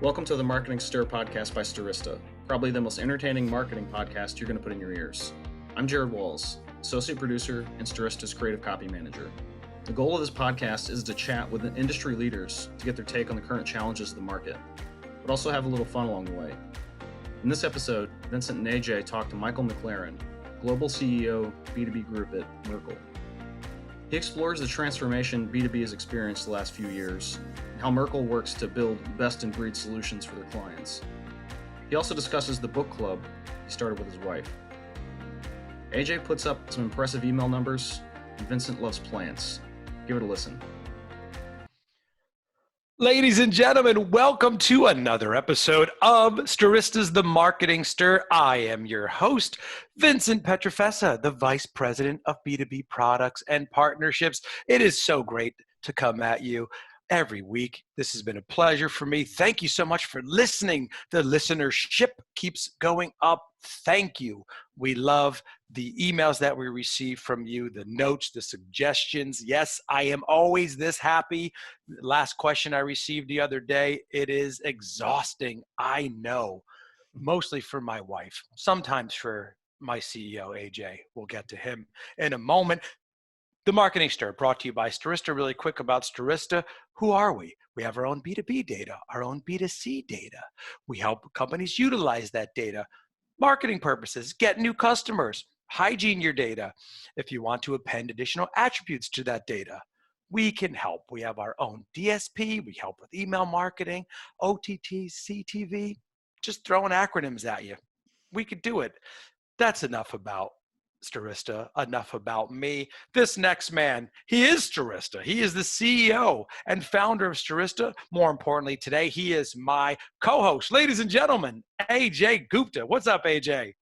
Welcome to the Marketing Stir podcast by Stirista, probably the most entertaining marketing podcast you're going to put in your ears. I'm Jared Walls, associate producer and Stirista's creative copy manager. The goal of this podcast is to chat with industry leaders to get their take on the current challenges of the market, but also have a little fun along the way. In this episode, Vincent and AJ talked to Michael McLaren, Global CEO, B2B Group at Merkle. He explores the transformation B2B has experienced the last few years and how Merkle works to build best-in-breed solutions for their clients. He also discusses the book club he started with his wife. AJ puts up some impressive email numbers, and Vincent loves plants. Give it a listen. Ladies and gentlemen, welcome to another episode of Stirista's The Marketing Stir. I am your host, Vincent Pietrafesa, the Vice President of B2B Products and Partnerships. It is so great to come at you every week. This has been a pleasure for me. Thank you so much for listening. The listenership keeps going up. Thank you. We love the emails that we receive from you, the notes, the suggestions. Yes, I am always this happy. Last question I received the other day, it is exhausting. I know, mostly for my wife, sometimes for my CEO, AJ. We'll get to him in a moment. The Marketing Stir, brought to you by Stirista. Really quick about Stirista. Who are we? We have our own B2B data, our own B2C data. We help companies utilize that data. Marketing purposes, get new customers, hygiene your data. If you want to append additional attributes to that data, we can help. We have our own DSP. We help with email marketing, OTT, CTV, just throwing acronyms at you. We could do it. That's enough about Stirista, enough about me. This next man, he is Stirista. He is the CEO and founder of Stirista. More importantly, today, he is my co-host. Ladies and gentlemen, AJ Gupta. What's up, AJ?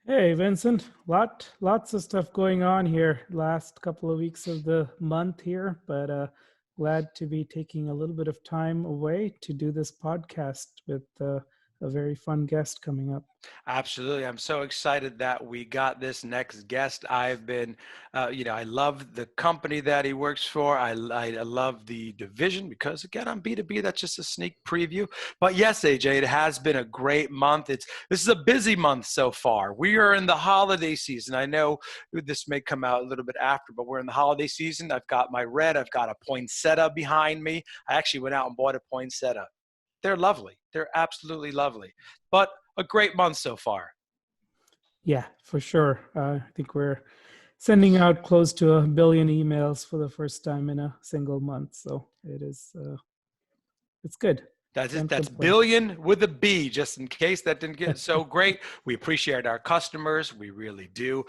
Hey, Vincent. Lots of stuff going on here last couple of weeks of the month here, but glad to be taking a little bit of time away to do this podcast with a very fun guest coming up. Absolutely. I'm so excited that we got this next guest. I've been, I love the company that he works for. I love the division because, again, I'm B2B. That's just a sneak preview. But yes, AJ, it has been a great month. This is a busy month so far. We are in the holiday season. I know this may come out a little bit after, but we're in the holiday season. I've got my red. I've got a poinsettia behind me. I actually went out and bought a poinsettia. They're lovely. They're absolutely lovely. But a great month so far. Yeah, for sure. I think we're sending out close to 1 billion emails for the first time in a single month. So it is, it's good. That's billion with a B, just in case that didn't get so great. We appreciate our customers. We really do.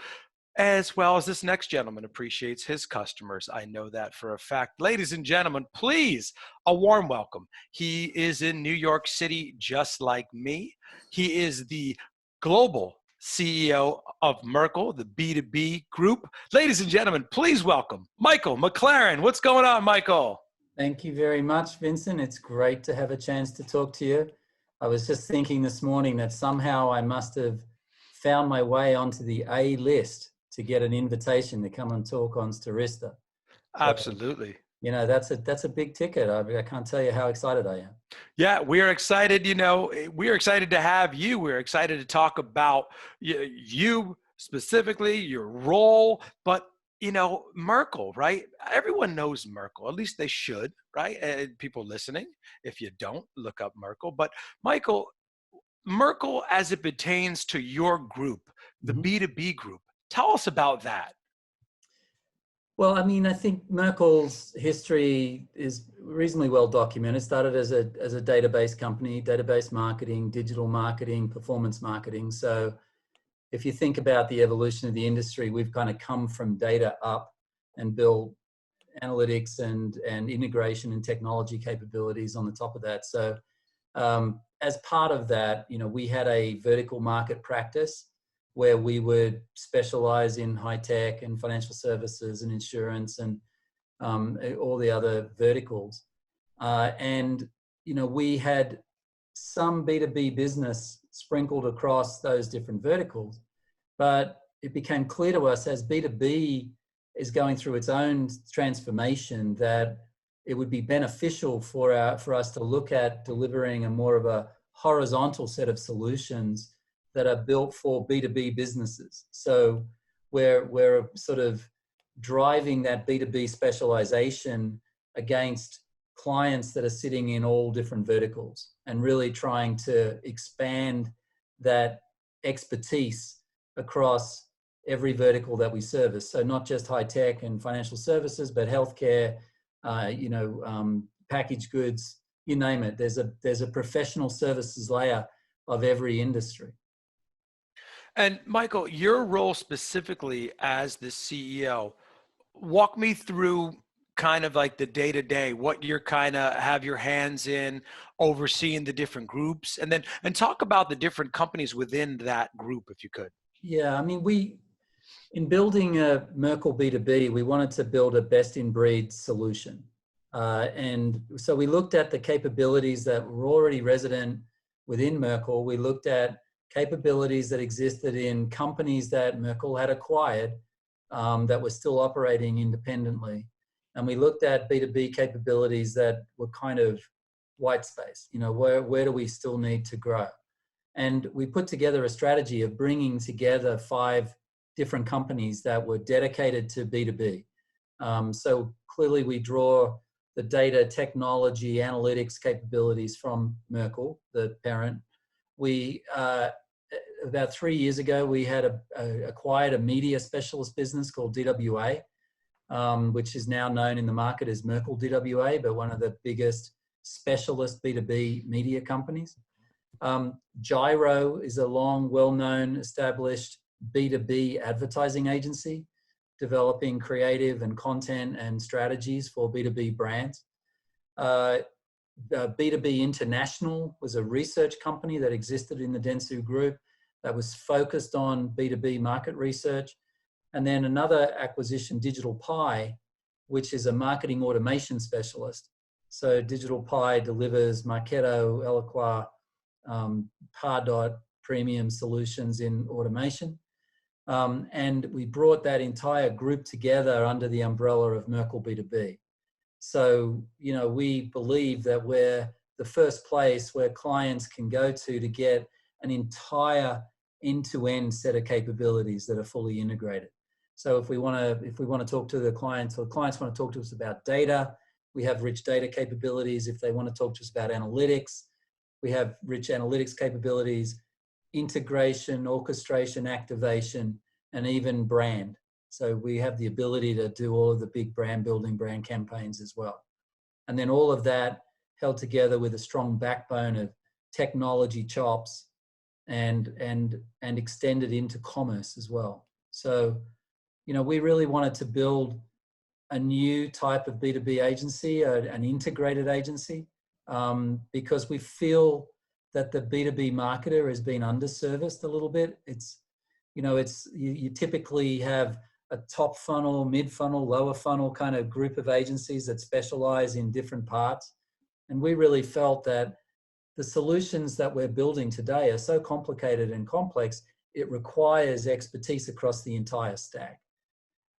As well as this next gentleman appreciates his customers. I know that for a fact. Ladies and gentlemen, please, a warm welcome. He is in New York City just like me. He is the global CEO of Merkle, the B2B Group. Ladies and gentlemen, please welcome Michael McLaren. What's going on, Michael? Thank you very much, Vincent. It's great to have a chance to talk to you. I was just thinking this morning that somehow I must have found my way onto the A list to get an invitation to come and talk on Stirista. Absolutely. You know, that's a big ticket. I can't tell you how excited I am. Yeah, we are excited. We are excited to have you. We're excited to talk about you specifically, your role, but Merkle, right? Everyone knows Merkle, at least they should, right? People listening, if you don't, look up Merkle. But Michael, Merkle as it pertains to your group, the B2B Group, tell us about that. Well, I mean, I think Merkle's history is reasonably well documented. It started as a database company, database marketing, digital marketing, performance marketing. So if you think about the evolution of the industry, we've kind of come from data up and built analytics and integration and technology capabilities on the top of that. So as part of that, we had a vertical market practice where we would specialize in high tech and financial services and insurance and all the other verticals. We had some B2B business sprinkled across those different verticals, but it became clear to us as B2B is going through its own transformation that it would be beneficial for us to look at delivering a more of a horizontal set of solutions that are built for B2B businesses. So we're sort of driving that B2B specialization against clients that are sitting in all different verticals and really trying to expand that expertise across every vertical that we service. So not just high tech and financial services, but healthcare, packaged goods, you name it. There's a professional services layer of every industry. And Michael, your role specifically as the CEO, walk me through kind of like the day-to-day, what you're kind of have your hands in, overseeing the different groups, and talk about the different companies within that group, if you could. Yeah, I mean, in building a Merkle B2B, we wanted to build a best-in-breed solution. And so we looked at the capabilities that were already resident within Merkle. We looked at capabilities that existed in companies that Merkle had acquired that were still operating independently. And we looked at B2B capabilities that were kind of white space. Where do we still need to grow? And we put together a strategy of bringing together 5 different companies that were dedicated to B2B. So clearly we draw the data, technology, analytics capabilities from Merkle, the parent. We, about 3 years ago, we had acquired a media specialist business called DWA, which is now known in the market as Merkle DWA, but one of the biggest specialist B2B media companies. Gyro is a long, well-known, established B2B advertising agency, developing creative and content and strategies for B2B brands. B2B International was a research company that existed in the Dentsu Group that was focused on B2B market research. And then another acquisition, Digital Pie, which is a marketing automation specialist. So Digital Pie delivers Marketo, Eloqua, Pardot premium solutions in automation. And we brought that entire group together under the umbrella of Merkle B2B. So, we believe that we're the first place where clients can go to get an entire end-to-end set of capabilities that are fully integrated. So if we want to talk to the clients, or clients want to talk to us about data, we have rich data capabilities. If they want to talk to us about analytics, we have rich analytics capabilities, integration, orchestration, activation, and even brand. So we have the ability to do all of the big brand building, brand campaigns as well. And then all of that held together with a strong backbone of technology chops and extended into commerce as well. So, we really wanted to build a new type of B2B agency, an integrated agency, because we feel that the B2B marketer has been underserviced a little bit. You typically have a top funnel, mid funnel, lower funnel kind of group of agencies that specialize in different parts. And we really felt that the solutions that we're building today are so complicated and complex, it requires expertise across the entire stack.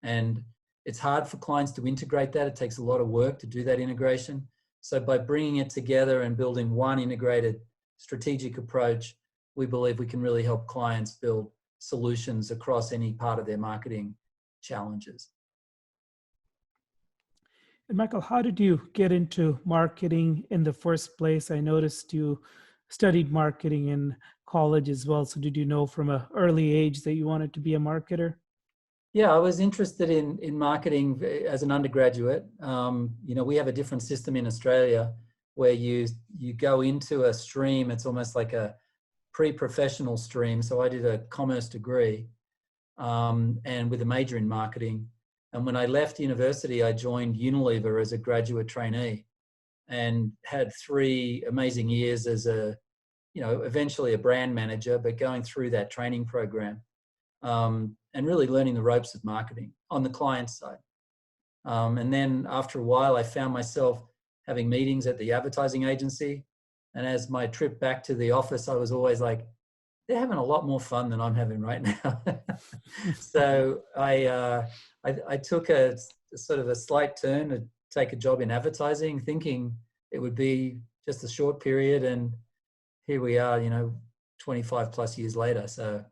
And it's hard for clients to integrate that. It takes a lot of work to do that integration. So by bringing it together and building one integrated strategic approach, we believe we can really help clients build solutions across any part of their marketing challenges. And Michael, how did you get into marketing in the first place? I noticed you studied marketing in college as well. So did you know from an early age that you wanted to be a marketer? Yeah, I was interested in marketing as an undergraduate. We have a different system in Australia where you go into a stream. It's almost like a pre-professional stream. So I did a commerce degree and with a major in marketing. And when I left university, I joined Unilever as a graduate trainee and had 3 amazing years as eventually a brand manager, but going through that training program and really learning the ropes of marketing on the client side. And then after a while, I found myself having meetings at the advertising agency. And as my trip back to the office, I was always like, they're having a lot more fun than I'm having right now. So I took a sort of a slight turn, take a job in advertising, thinking it would be just a short period, and here we are, 25 plus years later. So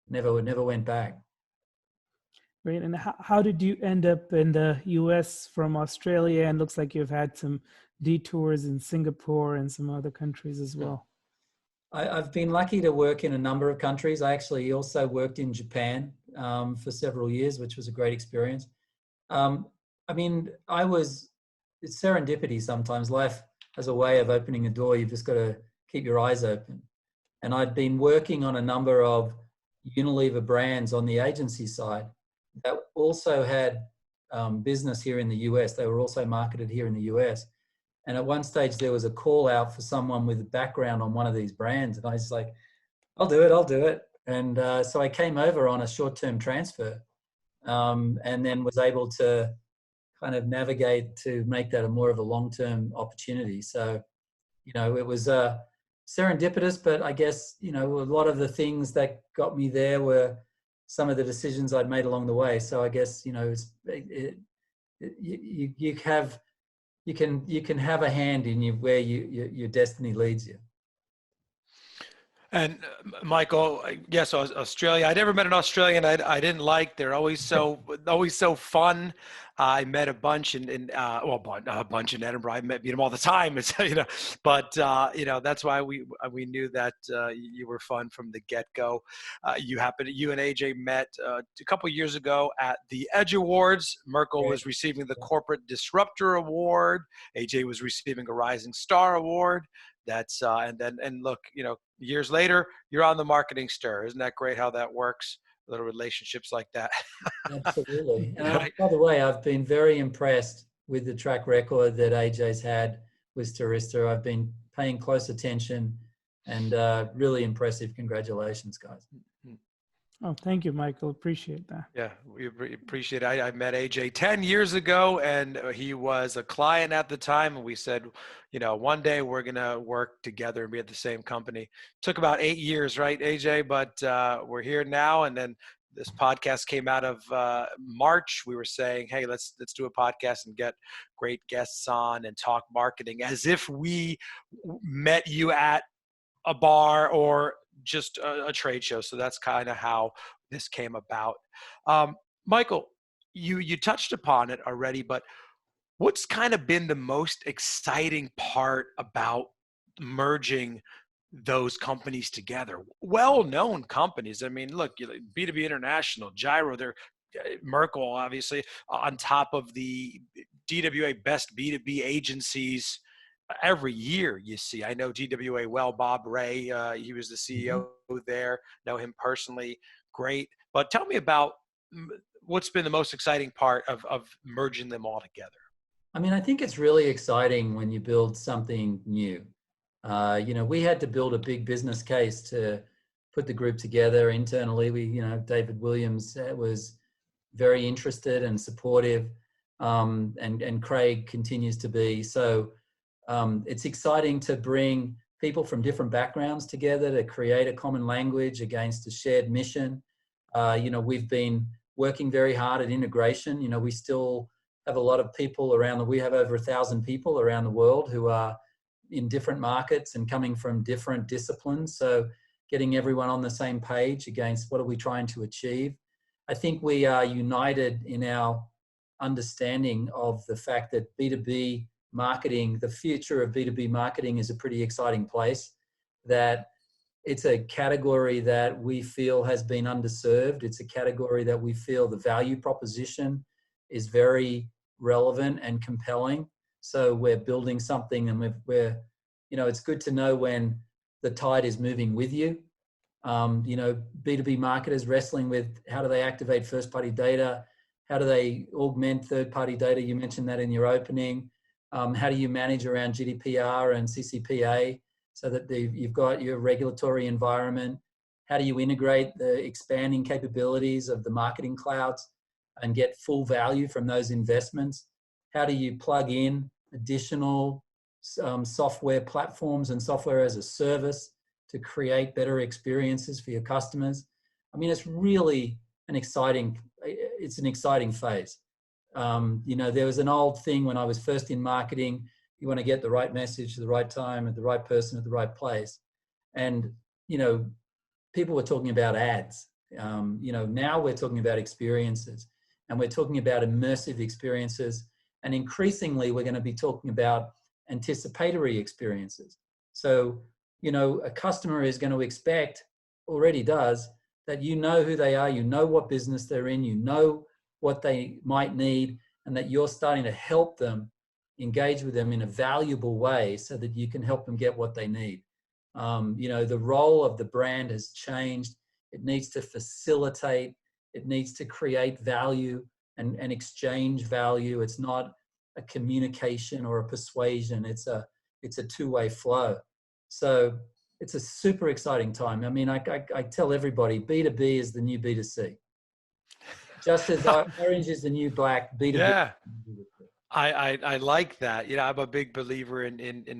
never went back. Great. And how did you end up in the US from Australia? And looks like you've had some detours in Singapore and some other countries as well. I've been lucky to work in a number of countries. I actually also worked in Japan for several years, which was a great experience. It's serendipity sometimes. Life has a way of opening a door. You've just got to keep your eyes open. And I'd been working on a number of Unilever brands on the agency side that also had business here in the US. They were also marketed here in the US. And at one stage there was a call out for someone with a background on one of these brands. And I was like, I'll do it. And so I came over on a short-term transfer and then was able to kind of navigate to make that a more of a long-term opportunity. So, it was serendipitous, but I guess, a lot of the things that got me there were some of the decisions I'd made along the way. So I guess, you can have a hand in where your destiny leads you. And Michael, yes, Australia. I never met an Australian I didn't like. They're always so fun. I met a bunch a bunch in Edinburgh. I meet them all the time. It's, but that's why we knew that you were fun from the get-go. You and AJ met a couple of years ago at the Edge Awards. Merkel was receiving the Corporate Disruptor Award. AJ was receiving a Rising Star Award. That's and look, years later, you're on the Marketing Stir. Isn't that great how that works? Little relationships like that. Absolutely. And by the way, I've been very impressed with the track record that AJ's had with Stirista. I've been paying close attention, and really impressive. Congratulations, guys. Oh, thank you, Michael. Appreciate that. Yeah, we appreciate it. I met AJ 10 years ago, and he was a client at the time. And we said, one day we're going to work together and be at the same company. Took about 8 years, right, AJ? But we're here now. And then this podcast came out of March. We were saying, hey, let's do a podcast and get great guests on and talk marketing as if we met you at a bar or just a trade show. So that's kind of how this came about. Michael, you touched upon it already, but what's kind of been the most exciting part about merging those companies together? Well-known companies. I mean, look, B2B International, Gyro, they're Merkel, obviously, on top of the DWA best B2B agencies every year. You see, I know DWA well. Bob Ray, he was the CEO there. Know him personally. Great. But tell me about what's been the most exciting part of merging them all together. I mean, I think it's really exciting when you build something new. We had to build a big business case to put the group together internally. David Williams was very interested and supportive, and Craig continues to be. So it's exciting to bring people from different backgrounds together to create a common language against a shared mission. We've been working very hard at integration. We still have a lot of people we have over 1,000 people around the world who are in different markets and coming from different disciplines. So getting everyone on the same page against what are we trying to achieve. I think we are united in our understanding of the fact that B2B marketing, the future of B2B marketing is a pretty exciting place, that it's a category that we feel has been underserved. It's a category that we feel the value proposition is very relevant and compelling. So we're building something, and it's good to know when the tide is moving with you. B2B marketers wrestling with how do they activate first-party data? How do they augment third-party data? You mentioned that in your opening. How do you manage around GDPR and CCPA so that you've got your regulatory environment? How do you integrate the expanding capabilities of the marketing clouds and get full value from those investments? How do you plug in additional software platforms and software as a service to create better experiences for your customers? I mean, it's really an exciting phase. You know, there was an old thing when I was first in marketing, you want to get the right message at the right time, at the right person, at the right place. And, you know, people were talking about ads. You know, now we're talking about experiences, and we're talking about immersive experiences. And increasingly, we're going to be talking about anticipatory experiences. So, you know, a customer is going to expect, already does, that you know who they are, you know what business they're in, you know what they might need, and that you're starting to help them, engage with them in a valuable way so that you can help them get what they need. You know, the role of the brand has changed. It needs to facilitate, it needs to create value and exchange value. It's not a communication or a persuasion. It's a two-way flow. So it's a super exciting time. I mean, I tell everybody, B2B is the new B2C. Just as orange is the new black, B2B. Yeah. I like that. You know, I'm a big believer in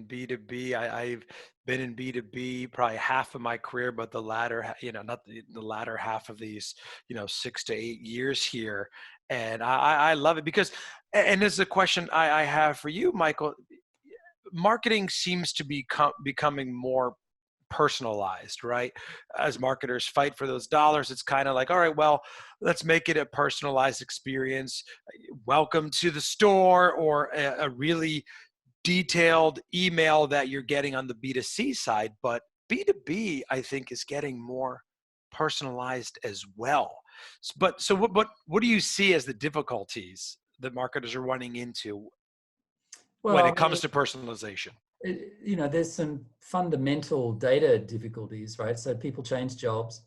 B2B. I've been in B2B probably half of my career, but the latter, you know, not the latter half of these, you know, 6 to 8 years here. And I love it because, and this is a question I have for you, Michael. Marketing seems to be becoming more personalized, right? As marketers fight for those dollars, it's kind of like, all right, well, let's make it a personalized experience. Welcome to the store, or a really detailed email that you're getting on the B2C side. But B2B, I think, is getting more personalized as well. But so what do you see as the difficulties that marketers are running into when it comes to personalization? You know, there's some fundamental data difficulties, right? So people change jobs.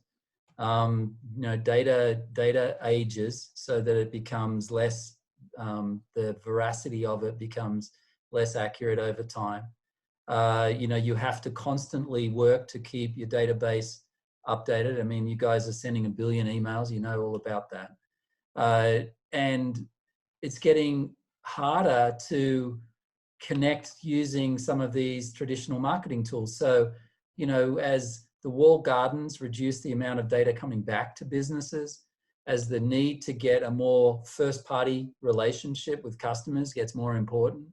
You know, data ages so that it becomes less, the veracity of it becomes less accurate over time. You know, you have to constantly work to keep your database updated. I mean, you guys are sending 1 billion emails, you know all about that. And it's getting harder to connect using some of these traditional marketing tools. So, you know, as the walled gardens reduce the amount of data coming back to businesses, as the need to get a more first-party relationship with customers gets more important,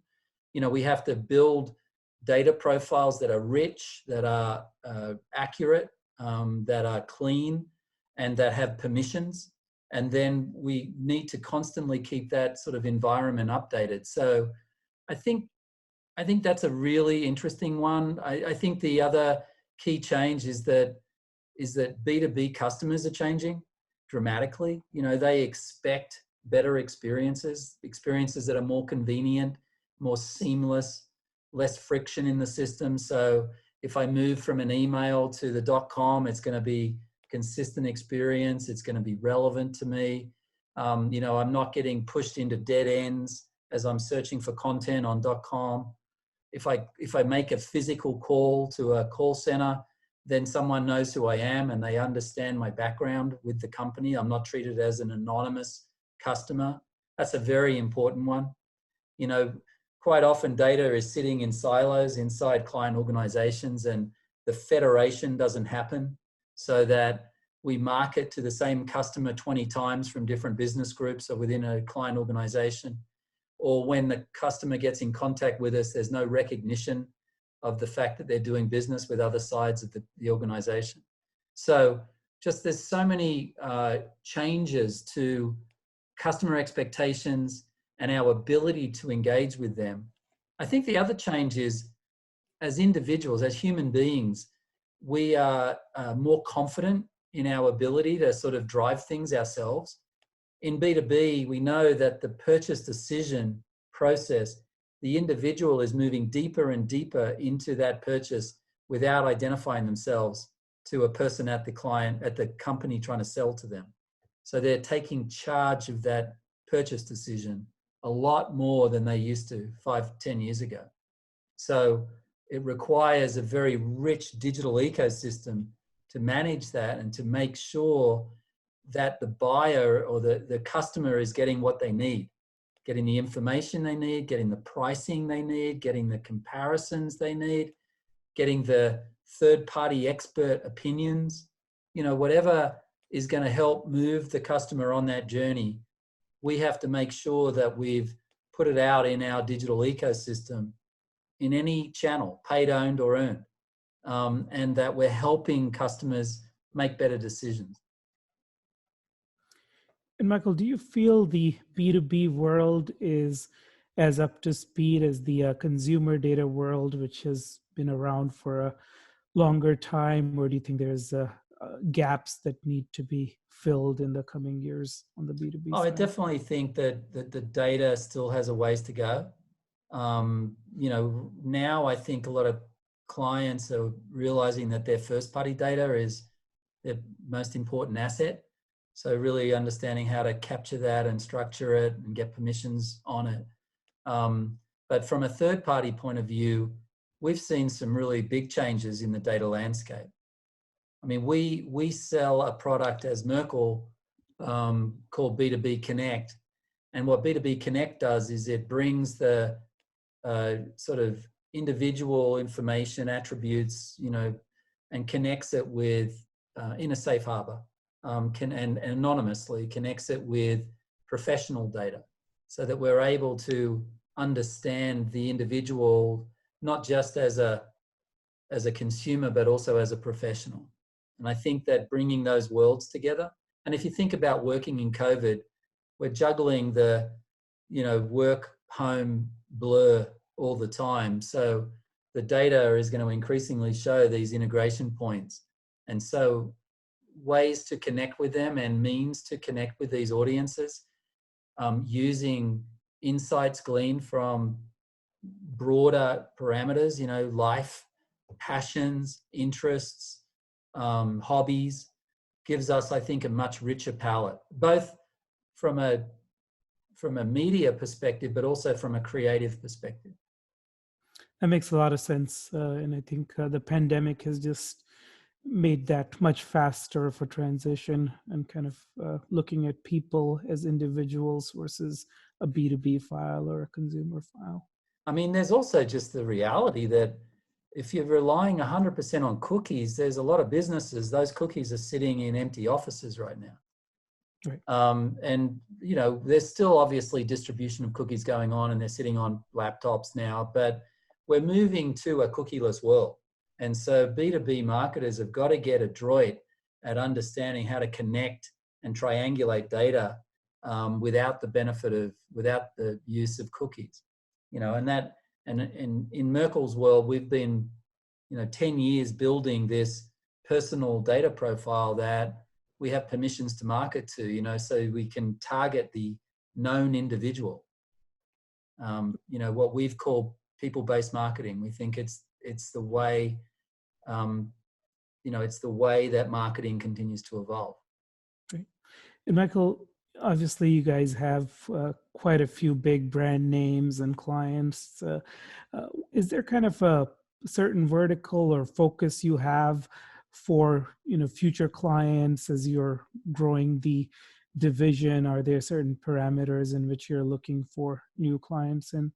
you know, we have to build data profiles that are rich, that are accurate, that are clean, and that have permissions. And then we need to constantly keep that sort of environment updated. So I think that's a really interesting one. I think the other key change is that B2B customers are changing dramatically. You know, they expect better experiences that are more convenient, more seamless, less friction in the system. So if I move from an email to the .com, it's going to be consistent experience. It's going to be relevant to me. You know, I'm not getting pushed into dead ends as I'm searching for content on .com. If I make a physical call to a call center, then someone knows who I am and they understand my background with the company. I'm not treated as an anonymous customer. That's a very important one. You know, quite often data is sitting in silos inside client organizations, and the federation doesn't happen so that we market to the same customer 20 times from different business groups or within a client organization. Or when the customer gets in contact with us, there's no recognition of the fact that they're doing business with other sides of the organization. So just there's so many changes to customer expectations and our ability to engage with them. I think the other change is, as individuals, as human beings, we are more confident in our ability to sort of drive things ourselves. In B2B, we know that the purchase decision process, the individual is moving deeper and deeper into that purchase without identifying themselves to a person at the company trying to sell to them. So they're taking charge of that purchase decision a lot more than they used to 5-10 years ago. So it requires a very rich digital ecosystem to manage that and to make sure that the buyer or the customer is getting what they need, getting the information they need, getting the pricing they need, getting the comparisons they need, getting the third-party expert opinions, you know, whatever is going to help move the customer on that journey we have to make sure that we've put it out in our digital ecosystem in any channel, paid, owned, or earned, and that we're helping customers make better decisions. And Michael, do you feel the B2B world is as up to speed as the consumer data world, which has been around for a longer time, or do you think there's gaps that need to be filled in the coming years on the B2B I side? definitely think that the data still has a ways to go. Now I think a lot of clients are realizing that their first-party data is their most important asset. So really understanding how to capture that and structure it and get permissions on it. But from a third-party point of view, we've seen some really big changes in the data landscape. I mean, we sell a product as Merkle called B2B Connect. And what B2B Connect does is it brings the sort of individual information attributes, and connects it with, in a safe harbor, and anonymously connects it with professional data so that we're able to understand the individual, not just as a consumer, but also as a professional. And I think that bringing those worlds together, and if you think about working in COVID, we're juggling the, work home blur all the time. So the data is going to increasingly show these integration points. And so ways to connect with them and means to connect with these audiences, using insights gleaned from broader parameters, life, passions, interests, hobbies, gives us, I think, a much richer palette, both from a media perspective, but also from a creative perspective. That makes a lot of sense. And I think the pandemic has just made that much faster of a transition and kind of looking at people as individuals versus a B2B file or a consumer file. I mean, there's also just the reality that if you're relying 100% on cookies, there's a lot of businesses, those cookies are sitting in empty offices right now. Right. And, there's still obviously distribution of cookies going on and they're sitting on laptops now, but we're moving to a cookieless world. And so B2B marketers have got to get adroit at understanding how to connect and triangulate data without the use of cookies, and in Merkel's world, we've been, 10 years building this personal data profile that we have permissions to market to, so we can target the known individual. What we've called people-based marketing. We think it's the way, it's the way that marketing continues to evolve. Great. And Michael, obviously you guys have quite a few big brand names and clients. Is there kind of a certain vertical or focus you have for future clients as you're growing the division? Are there certain parameters in which you're looking for new clients in?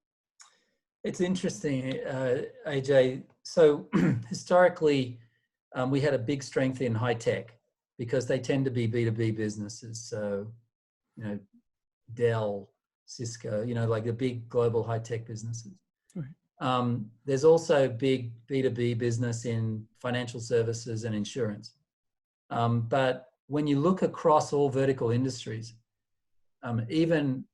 It's interesting, AJ. So historically, we had a big strength in high tech because they tend to be B2B businesses. So, Dell, Cisco, like the big global high tech businesses. Right. There's also big B2B business in financial services and insurance. But when you look across all vertical industries, even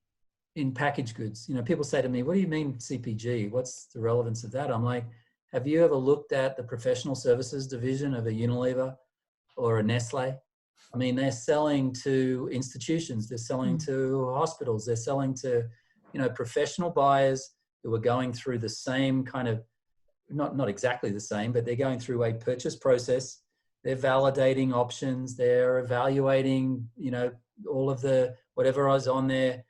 in packaged goods, people say to me, what do you mean CPG? What's the relevance of that? I'm like, have you ever looked at the professional services division of a Unilever or a Nestle? I mean, they're selling to institutions, they're selling to hospitals, they're selling to, professional buyers who are going through the same kind of, not exactly the same, but they're going through a purchase process. They're validating options. They're evaluating, all of the, whatever is on their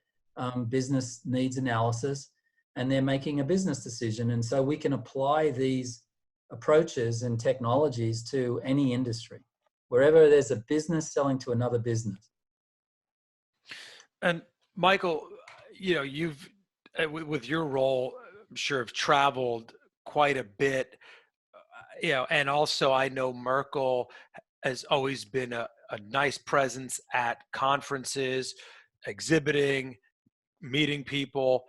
business needs analysis, and they're making a business decision. And so we can apply these approaches and technologies to any industry, wherever there's a business selling to another business. And Michael, you've, with your role, I'm sure have traveled quite a bit, and also I know Merkel has always been a nice presence at conferences. exhibiting, meeting people.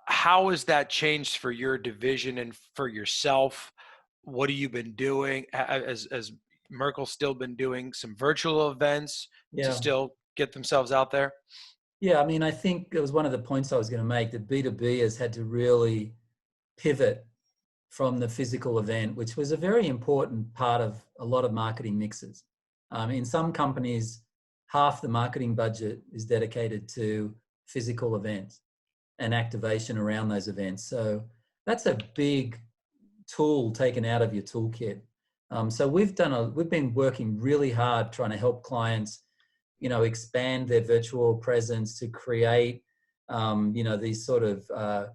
How has that changed for your division and for yourself? What have you been doing? As Merkel's still been doing some virtual events to Yeah. still get themselves out there? Yeah, I mean, I think it was one of the points I was going to make, that B2B has had to really pivot from the physical event, which was a very important part of a lot of marketing mixes. In some companies, half the marketing budget is dedicated to physical events and activation around those events. So that's a big tool taken out of your toolkit. So we've been working really hard trying to help clients, expand their virtual presence to create, these sort of,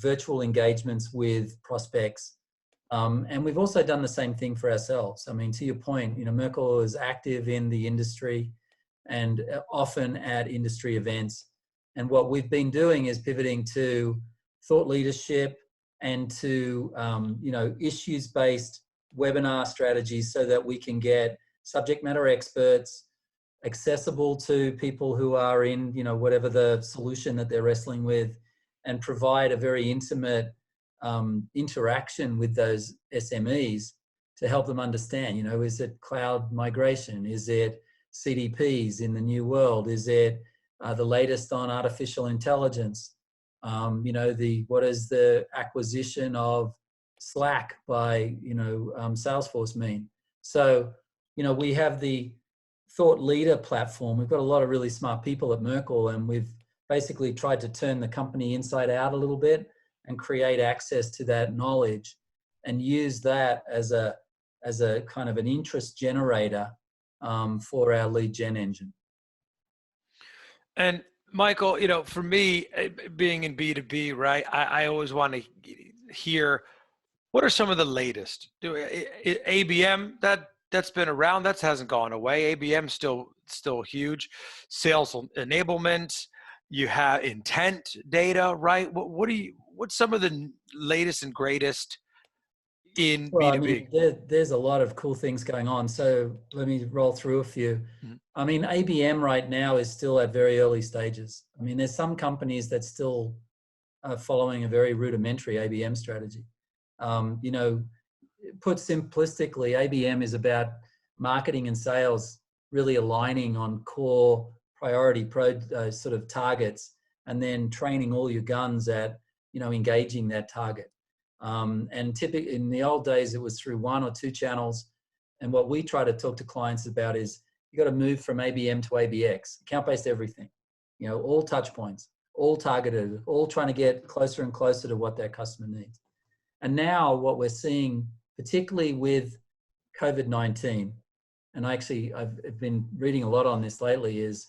virtual engagements with prospects. And we've also done the same thing for ourselves. I mean, to your point, Merkel is active in the industry and often at industry events. And what we've been doing is pivoting to thought leadership and to, issues-based webinar strategies so that we can get subject matter experts accessible to people who are in, whatever the solution that they're wrestling with, and provide a very intimate interaction with those SMEs to help them understand, is it cloud migration? Is it CDPs in the new world? Is it the latest on artificial intelligence? What is the acquisition of Slack by, Salesforce mean? So, we have the thought leader platform. We've got a lot of really smart people at Merkel, and we've basically tried to turn the company inside out a little bit and create access to that knowledge and use that as a kind of an interest generator for our lead gen engine. And Michael, for me, being in B2B, right, I always want to hear, what are some of the latest? ABM, that's been around, that hasn't gone away. ABM still huge. Sales enablement, you have intent data, right? What's some of the latest and greatest in Well, B2B? I mean, there's a lot of cool things going on. So let me roll through a few. Mm-hmm. I mean, ABM right now is still at very early stages. I mean, there's some companies that still are following a very rudimentary ABM strategy. Put simplistically, ABM is about marketing and sales really aligning on core priority sort of targets, and then training all your guns at, engaging that target. And typically in the old days, it was through one or two channels. And what we try to talk to clients about is you got to move from ABM to ABX, account-based everything, all touch points, all targeted, all trying to get closer and closer to what that customer needs. And now what we're seeing, particularly with COVID-19, and I've been reading a lot on this lately, is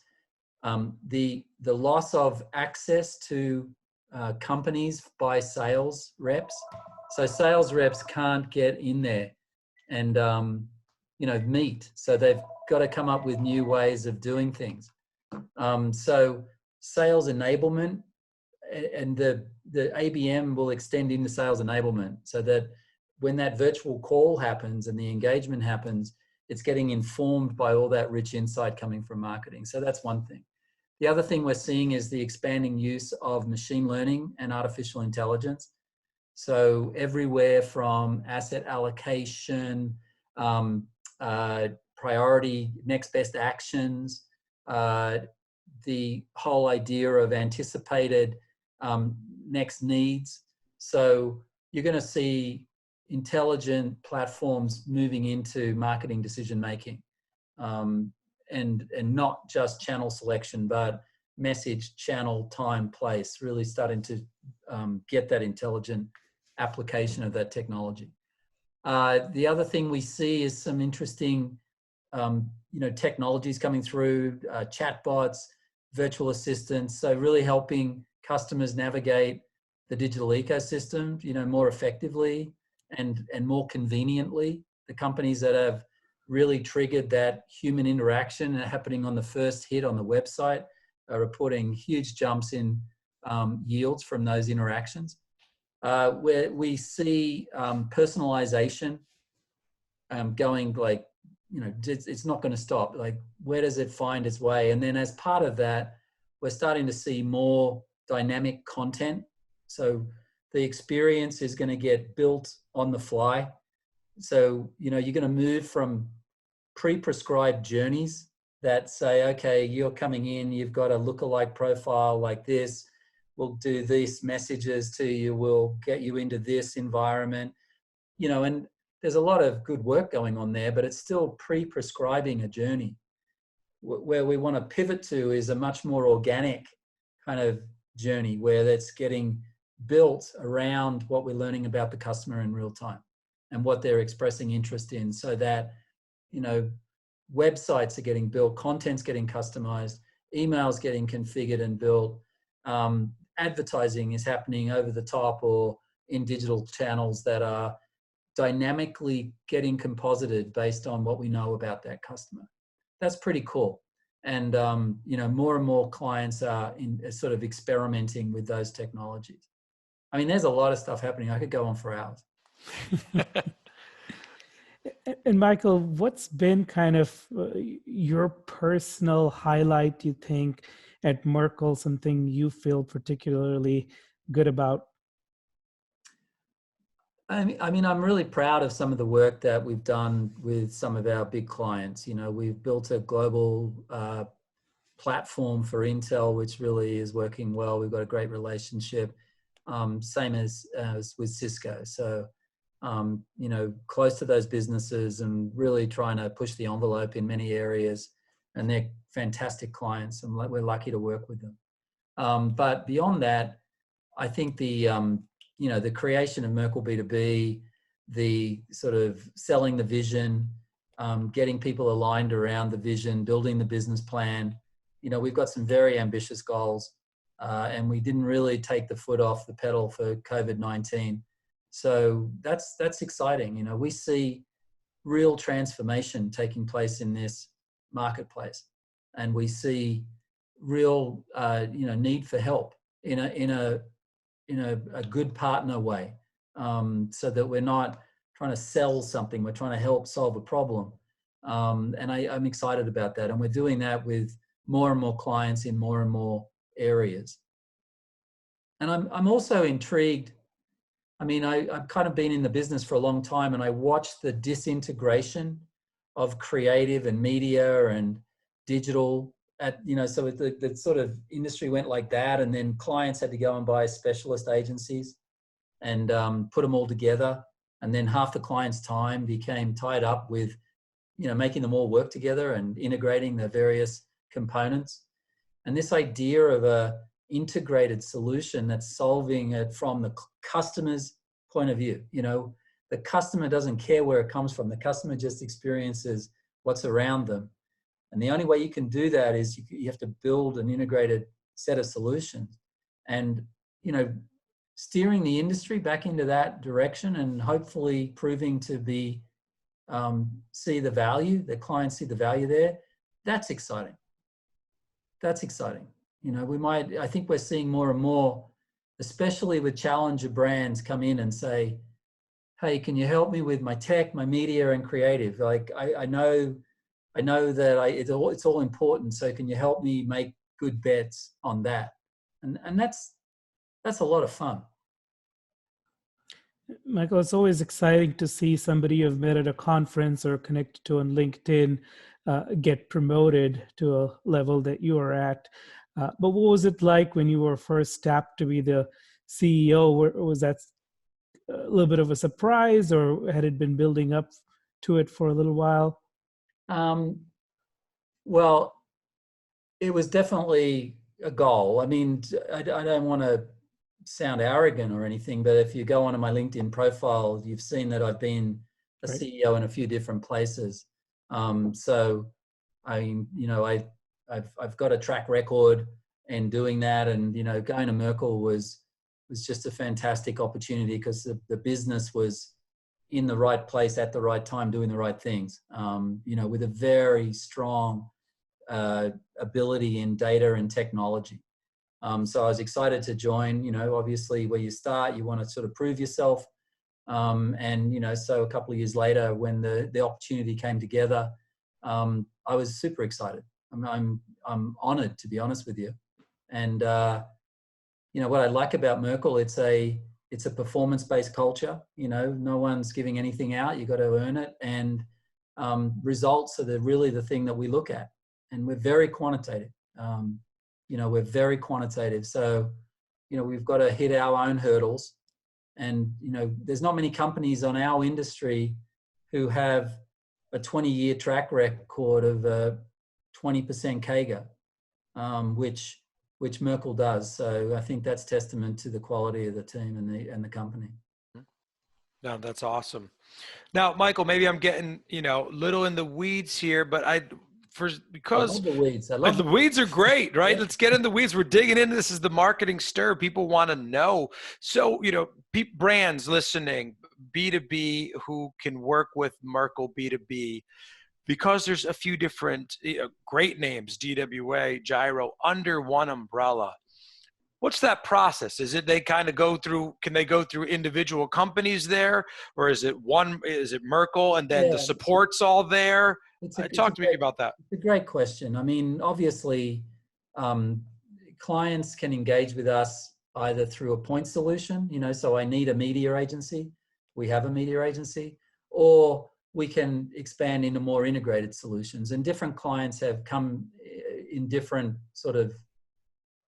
the loss of access to companies by sales reps. So sales reps can't get in there and meet. So they've got to come up with new ways of doing things. So sales enablement, and the ABM will extend into sales enablement, so that when that virtual call happens and the engagement happens, it's getting informed by all that rich insight coming from marketing. So that's one thing. The other thing we're seeing is the expanding use of machine learning and artificial intelligence. So everywhere from asset allocation, priority, next best actions, the whole idea of anticipated next needs. So you're going to see intelligent platforms moving into marketing decision making, and not just channel selection, but message, channel, time, place, really starting to get that intelligent application of that technology. The other thing we see is some interesting technologies coming through, chatbots, virtual assistants, so really helping customers navigate the digital ecosystem, more effectively and more conveniently. The companies that have really triggered that human interaction happening on the first hit on the website are reporting huge jumps in yields from those interactions. Where we see personalization going, like, it's not going to stop. Like, where does it find its way? And then as part of that, we're starting to see more dynamic content. So the experience is going to get built on the fly. So, you're going to move from pre-prescribed journeys that say, okay, you're coming in, you've got a lookalike profile like this, we'll do these messages to you, we'll get you into this environment, and there's a lot of good work going on there, but it's still pre-prescribing a journey. Where we want to pivot to is a much more organic kind of journey where that's getting built around what we're learning about the customer in real time and what they're expressing interest in, so that, websites are getting built, content's getting customized, emails getting configured and built, advertising is happening over the top or in digital channels that are dynamically getting composited based on what we know about that customer. That's pretty cool. And, more and more clients are sort of experimenting with those technologies. I mean, there's a lot of stuff happening. I could go on for hours. And Michael, what's been kind of your personal highlight, you think, at Merkle, something you feel particularly good about? I mean, I'm really proud of some of the work that we've done with some of our big clients. We've built a global platform for Intel, which really is working well. We've got a great relationship, same as with Cisco. So, close to those businesses and really trying to push the envelope in many areas. And they're fantastic clients, and we're lucky to work with them. But beyond that, I think the creation of Merkle B2B, the sort of selling the vision, getting people aligned around the vision, building the business plan. We've got some very ambitious goals, and we didn't really take the foot off the pedal for COVID-19. So that's exciting. We see real transformation taking place in this marketplace, and we see real need for help in a good partner way, so that we're not trying to sell something, we're trying to help solve a problem. And I'm excited about that. And we're doing that with more and more clients in more and more areas. And I'm also intrigued. I mean, I've kind of been in the business for a long time, and I watched the disintegration of creative and media and digital so the sort of industry went like that, and then clients had to go and buy specialist agencies and put them all together. And then half the client's time became tied up with, making them all work together and integrating the various components. And this idea of a integrated solution that's solving it from the customer's point of view. The customer doesn't care where it comes from. The customer just experiences what's around them. And the only way you can do that is you have to build an integrated set of solutions. And, steering the industry back into that direction and hopefully proving to be, see the value, the clients see the value there, that's exciting. That's exciting. I think we're seeing more and more, especially with challenger brands, come in and say, hey, can you help me with my tech, my media and creative? Like, I know that it's all important. So can you help me make good bets on that? And that's a lot of fun. Michael, it's always exciting to see somebody you've met at a conference or connected to on LinkedIn get promoted to a level that you are at. But what was it like when you were first tapped to be the CEO? Was that a little bit of a surprise, or had it been building up to it for a little while? Well, it was definitely a goal. I mean, I don't want to sound arrogant or anything, but if you go onto my LinkedIn profile, you've seen that I've been a CEO in a few different places. So I've got a track record in doing that, and going to Merkle was just a fantastic opportunity because the business was in the right place at the right time, doing the right things. With a very strong ability in data and technology. So I was excited to join. Obviously where you start, you want to sort of prove yourself. So a couple of years later, when the opportunity came together, I was super excited. I'm honored, to be honest with you. And what I like about Merkle, it's a performance-based culture. No one's giving anything out. You got to earn it, and results are really the thing that we look at. And we're very quantitative. We're very quantitative. So, we've got to hit our own hurdles. And, there's not many companies on our industry who have a 20-year track record of 20% CAGR, which Merkle does. So I think that's testament to the quality of the team and the company. No, that's awesome. Now, Michael, maybe I'm getting, little in the weeds here, but I love the weeds. The weeds are great, right? Yeah. Let's get in the weeds. We're digging into this. Is the marketing stir. People want to know. So, brands listening, B2B who can work with Merkle B2B, because there's a few different great names, DWA, Gyro, under one umbrella. What's that process? Is it they kind of can they go through individual companies there, or is it Merkle and then the support's all there? Talk to me about that. It's a great question. I mean, obviously, clients can engage with us either through a point solution, so I need a media agency. We have a media agency, or we can expand into more integrated solutions. And different clients have come in different sort of,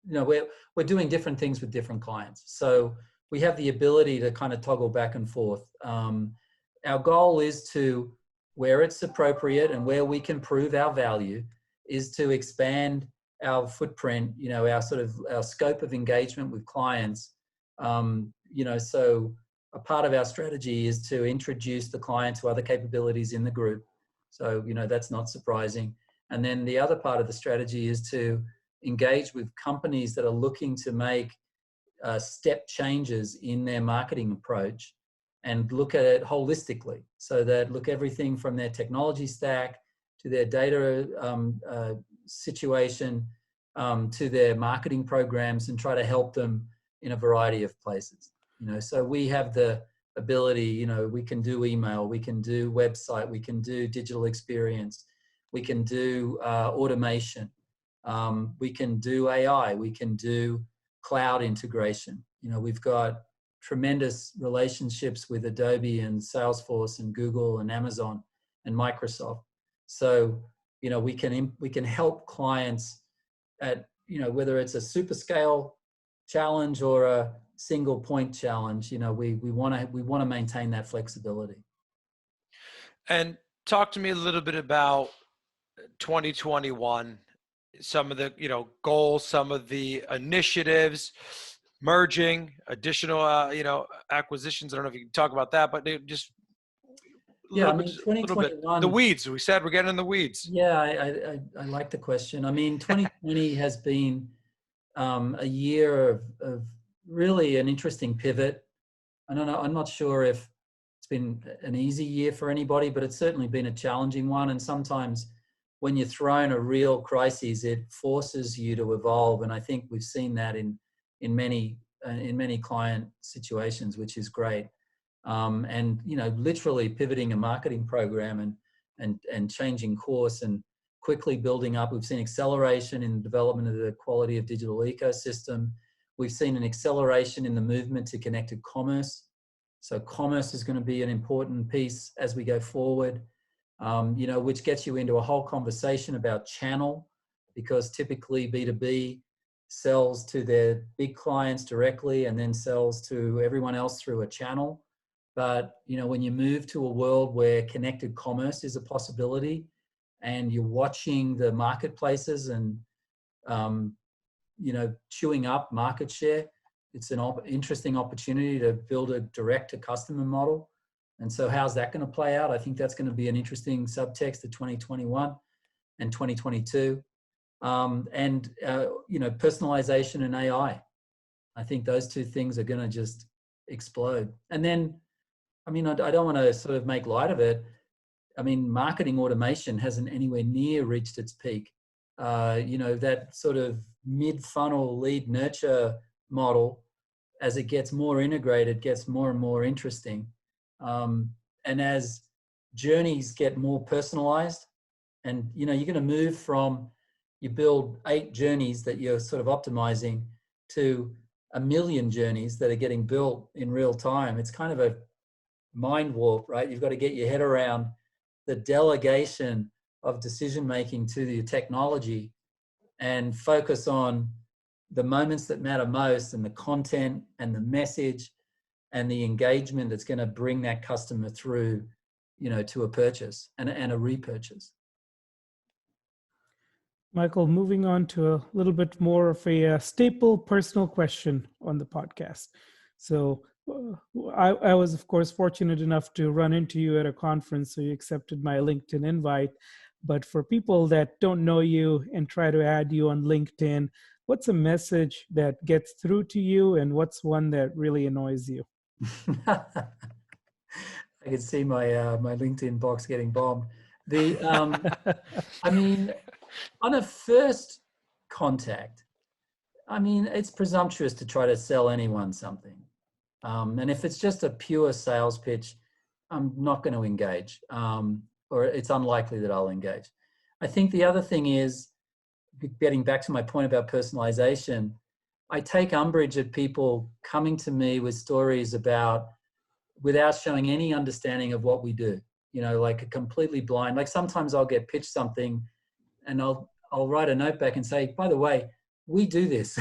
we're doing different things with different clients. So we have the ability to kind of toggle back and forth. Our goal is to, where it's appropriate and where we can prove our value, is to expand our footprint, our scope of engagement with clients. So a part of our strategy is to introduce the client to other capabilities in the group. So, that's not surprising. And then the other part of the strategy is to engage with companies that are looking to make step changes in their marketing approach and look at it holistically. So that look everything from their technology stack to their data situation to their marketing programs, and try to help them in a variety of places. So we have the ability, we can do email, we can do website, we can do digital experience, we can do automation, we can do AI, we can do cloud integration. We've got tremendous relationships with Adobe and Salesforce and Google and Amazon and Microsoft. So, we can help clients at, whether it's a super scale challenge or a single point challenge. We want to maintain that flexibility. And talk to me a little bit about 2021, some of the goals, some of the initiatives, merging, additional acquisitions. I don't know if you can talk about that, but just a little bit. The weeds. We said we're getting in the weeds. Yeah, I like the question. I mean, 2020 has been a year of really an interesting pivot. I don't know. I'm not sure if it's been an easy year for anybody, but it's certainly been a challenging one. And sometimes when you're thrown a real crisis, it forces you to evolve. And I think we've seen that in many client situations, which is great. And literally pivoting a marketing program and changing course and quickly building up. We've seen acceleration in the development of the quality of digital ecosystem. We've seen an acceleration in the movement to connected commerce. So commerce is going to be an important piece as we go forward, which gets you into a whole conversation about channel, because typically B2B sells to their big clients directly and then sells to everyone else through a channel. But, when you move to a world where connected commerce is a possibility and you're watching the marketplaces and, chewing up market share, it's an interesting opportunity to build a direct-to-customer model. And so how's that going to play out? I think that's going to be an interesting subtext of 2021 and 2022. Personalization and AI. I think those two things are going to just explode. And then, I don't want to sort of make light of it. Marketing automation hasn't anywhere near reached its peak. That sort of mid-funnel lead nurture model, as it gets more integrated, gets more and more interesting. And as journeys get more personalized, and you're going to move from you build 8 journeys that you're sort of optimizing to 1 million journeys that are getting built in real time. It's kind of a mind warp, right? You've got to get your head around the delegation of decision making to the technology and focus on the moments that matter most and the content and the message and the engagement that's going to bring that customer through, to a purchase and a repurchase. Michael, moving on to a little bit more of a staple personal question on the podcast. So I was, of course, fortunate enough to run into you at a conference, so you accepted my LinkedIn invite. But for people that don't know you and try to add you on LinkedIn, what's a message that gets through to you, and what's one that really annoys you? I can see my my LinkedIn box getting bombed. I mean, on a first contact, it's presumptuous to try to sell anyone something. And if it's just a pure sales pitch, I'm not going to engage, or it's unlikely that I'll engage. I think the other thing is, getting back to my point about personalization, I take umbrage at people coming to me with stories without showing any understanding of what we do, like a completely blind. Like sometimes I'll get pitched something and I'll write a note back and say, by the way, we do this.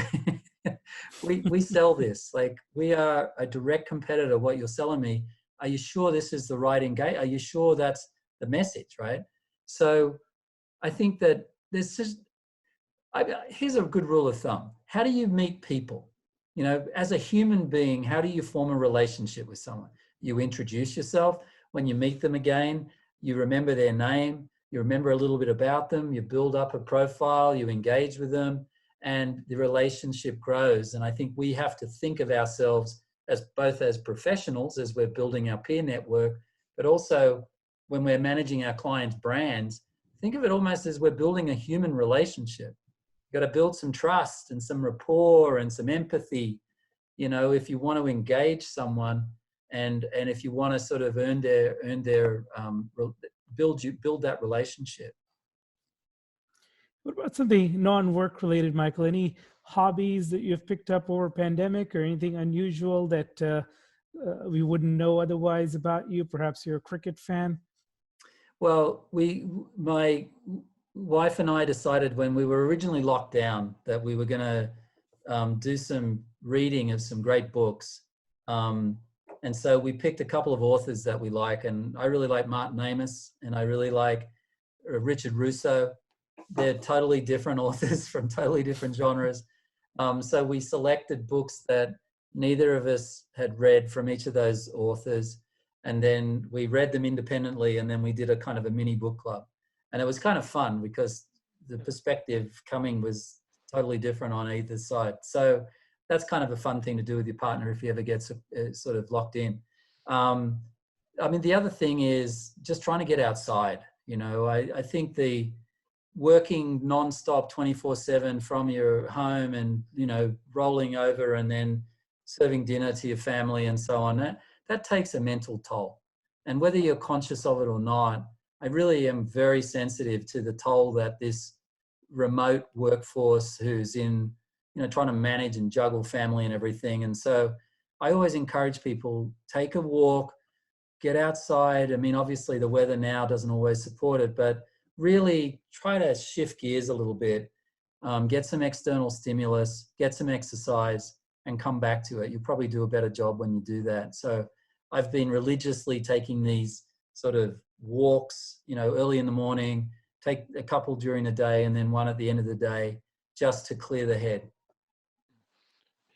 we sell this. Like, we are a direct competitor. What you're selling me, are you sure this is the right engage? Are you sure that's the message, right? So I think that here's a good rule of thumb. How do you meet people? As a human being, how do you form a relationship with someone? You introduce yourself. When you meet them again, you remember their name, you remember a little bit about them, you build up a profile, you engage with them, and the relationship grows. And I think we have to think of ourselves as both as professionals, as we're building our peer network, but also when we're managing our clients' brands, think of it almost as we're building a human relationship. You've got to build some trust and some rapport and some empathy, if you want to engage someone, and if you want to sort of build that relationship. What about something non-work related, Michael? Any hobbies that you've picked up over pandemic, or anything unusual that we wouldn't know otherwise about you? Perhaps you're a cricket fan. Well, my wife and I decided when we were originally locked down that we were going to do some reading of some great books. And so we picked a couple of authors that we like, and I really like Martin Amis, and I really like Richard Russo. They're totally different authors from totally different genres. So we selected books that neither of us had read from each of those authors, and then we read them independently, and then we did a kind of a mini book club. And it was kind of fun because the perspective coming was totally different on either side. So that's kind of a fun thing to do with your partner if you ever get sort of locked in. The other thing is just trying to get outside. I think the working nonstop 24/7 from your home and, rolling over and then serving dinner to your family and so on, that takes a mental toll. And whether you're conscious of it or not, I really am very sensitive to the toll that this remote workforce who's in, trying to manage and juggle family and everything. And so I always encourage people, take a walk, get outside. Obviously the weather now doesn't always support it, but really try to shift gears a little bit, get some external stimulus, get some exercise, and come back to it. You'll probably do a better job when you do that. So I've been religiously taking these sort of walks, early in the morning, take a couple during the day, and then one at the end of the day, just to clear the head.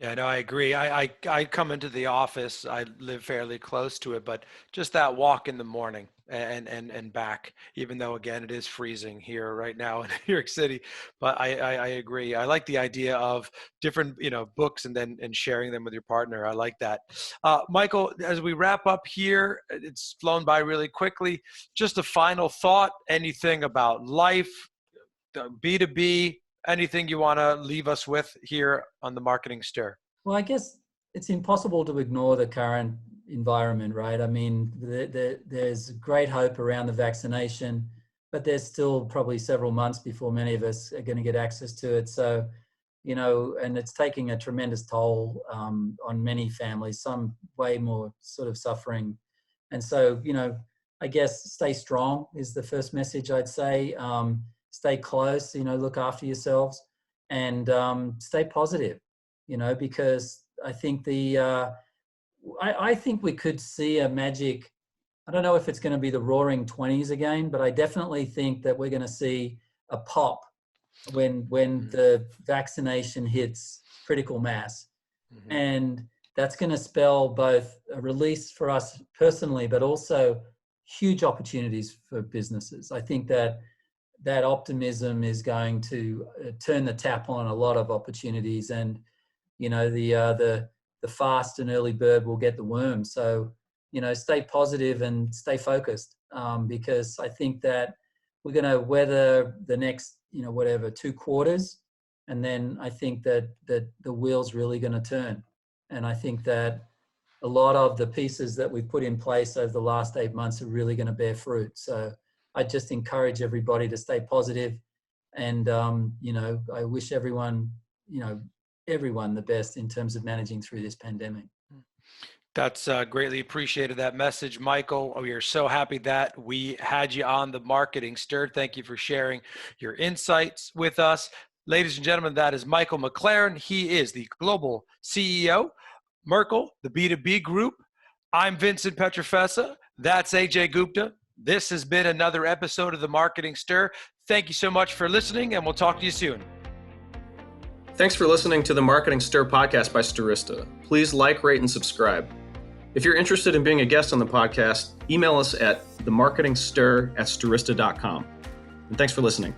Yeah, no, I agree. I come into the office. I live fairly close to it, but just that walk in the morning and back, even though again it is freezing here right now in New York City. But I agree. I like the idea of different books and sharing them with your partner. I like that. Michael, as we wrap up here, it's flown by really quickly. Just a final thought. Anything about life, B2B? Anything you want to leave us with here on the Marketing Stir? Well, I guess it's impossible to ignore the current environment, right? There's great hope around the vaccination. but there's still probably several months before many of us are going to get access to it. So, and it's taking a tremendous toll on many families, some way more sort of suffering. And so, I guess stay strong is the first message I'd say. Stay close, look after yourselves, and stay positive, because I think I think we could see a magic. I don't know if it's going to be the roaring 20s again, but I definitely think that we're going to see a pop when the vaccination hits critical mass. Mm-hmm. And that's going to spell both a release for us personally, but also huge opportunities for businesses. I think that optimism is going to turn the tap on a lot of opportunities, and the fast and early bird will get the worm. So stay positive and stay focused, because I think that we're going to weather the next 2 quarters, and then I think that the wheel's really going to turn. And I think that a lot of the pieces that we've put in place over the last 8 months are really going to bear fruit. So I just encourage everybody to stay positive, and I wish everyone the best in terms of managing through this pandemic. That's greatly appreciated, that message, Michael. We are so happy that we had you on the Marketing Stir. Thank you for sharing your insights with us. Ladies and gentlemen, that is Michael McLaren. He is the Global CEO, Merkle, the B2B Group. I'm Vincent Pietrafesa. That's AJ Gupta. This has been another episode of the Marketing Stir. Thank you so much for listening, and we'll talk to you soon. Thanks for listening to the Marketing Stir podcast by Stirista. Please like, rate, and subscribe. If you're interested in being a guest on the podcast, email us at themarketingstir@stirista.com. And thanks for listening.